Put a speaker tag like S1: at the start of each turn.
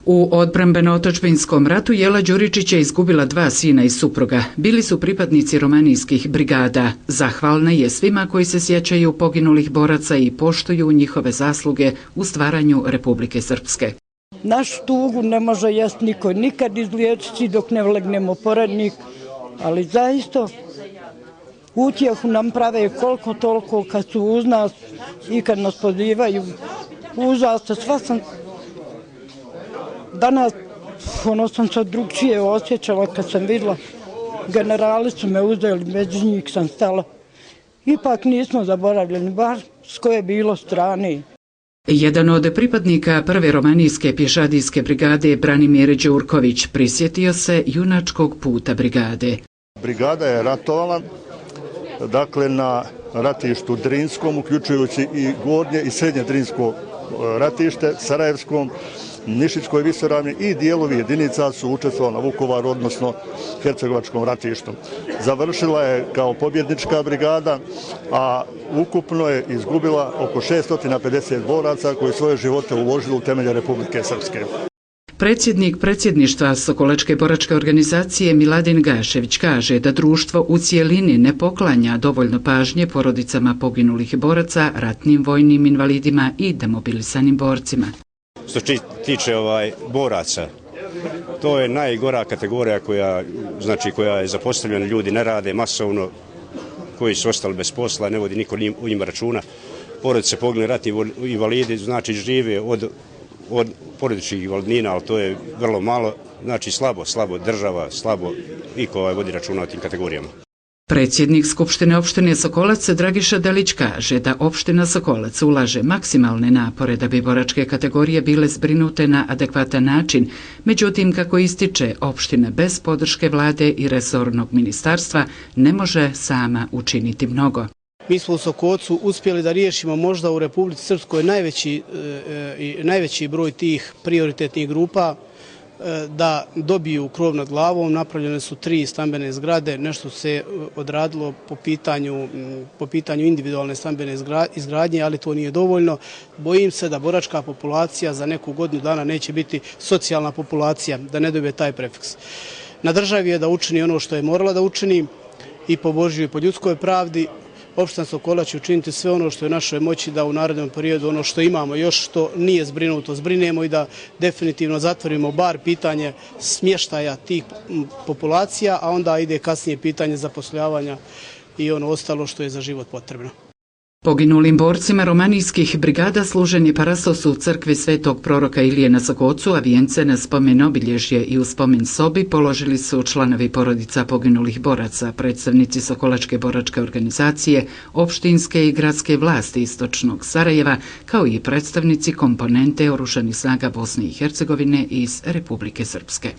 S1: U odbrambeno-otadžbinskom ratu Jela Đuričić je izgubila 2 sina i supruga. Bili su pripadnici romanijskih brigada. Zahvalna je svima koji se sjećaju poginulih boraca i poštuju njihove zasluge u stvaranju Republike Srpske.
S2: Našu tugu ne može jest niko nikad izliječiti dok ne vlegnemo poradnik, ali zaista utjehu nam prave koliko toliko kad su uz nas i kad nas pozivaju. Užasno, sva sam danas, sam se drugčije osjećala kad sam vidjela. Generali su me uzeli, među njih sam stala. Ipak nismo zaboravljeni, bar s koje bilo strane.
S1: Jedan od pripadnika prve romanijske pješadijske brigade, Branimir Đurković, prisjetio se junačkog puta brigade.
S3: Brigada je ratovala, dakle na ratištu Drinskom, uključujući i gornje i srednje Drinsko ratište, Sarajevskom, Nišićkoj visoravni i dijelovi jedinica su učestvovali na Vukovaru, odnosno Hercegovačkom ratištu. Završila je kao pobjednička brigada, a ukupno je izgubila oko 650 boraca koji svoje živote uložili u temelje Republike Srpske.
S1: Predsjednik predsjedništva Sokolačke boračke organizacije Miladin Gašević kaže da društvo u cijelini ne poklanja dovoljno pažnje porodicama poginulih boraca, ratnim vojnim invalidima i demobilisanim borcima.
S4: Što se tiče boraca, to je najgora kategorija koja je zapostavljena, ljudi ne rade masovno, koji su ostali bez posla, ne vodi niko u njima računa. Porodice poginulih ratnih invalidi, znači žive od porodičnih invalidnina, ali to je vrlo malo, znači slabo država, slabo iko vodi računa o tim kategorijama.
S1: Predsjednik Skupštine opštine Sokolac Dragiša Delić kaže da opština Sokolac ulaže maksimalne napore da bi boračke kategorije bile zbrinute na adekvatan način. Međutim, kako ističe, opština bez podrške vlade i resornog ministarstva ne može sama učiniti mnogo.
S5: Mi smo u Sokolcu uspjeli da riješimo možda u Republici Srpskoj najveći broj tih prioritetnih grupa, da dobiju krov nad glavom. Napravljene su 3 stambene zgrade, nešto se odradilo po pitanju individualne stambene izgradnje, ali to nije dovoljno. Bojim se da boračka populacija za neku godinu dana neće biti socijalna populacija, da ne dobije taj prefiks. Na državi je da učini ono što je morala da učini i po Božjoj i po ljudskoj pravdi. Opština Sokolac će učiniti sve ono što je u našoj moći da u narednom periodu ono što imamo još što nije zbrinuto zbrinemo i da definitivno zatvorimo bar pitanje smještaja tih populacija, a onda ide kasnije pitanje zapošljavanja i ono ostalo što je za život potrebno.
S1: Poginulim borcima romanijskih brigada služen je parasos u crkvi Svetog proroka Ilije na Sokocu, a vijence na spomen obilježje i u spomen sobi položili su članovi porodica poginulih boraca, predstavnici Sokolačke boračke organizacije, opštinske i gradske vlasti istočnog Sarajeva, kao i predstavnici komponente Oružanih snaga Bosne i Hercegovine iz Republike Srpske.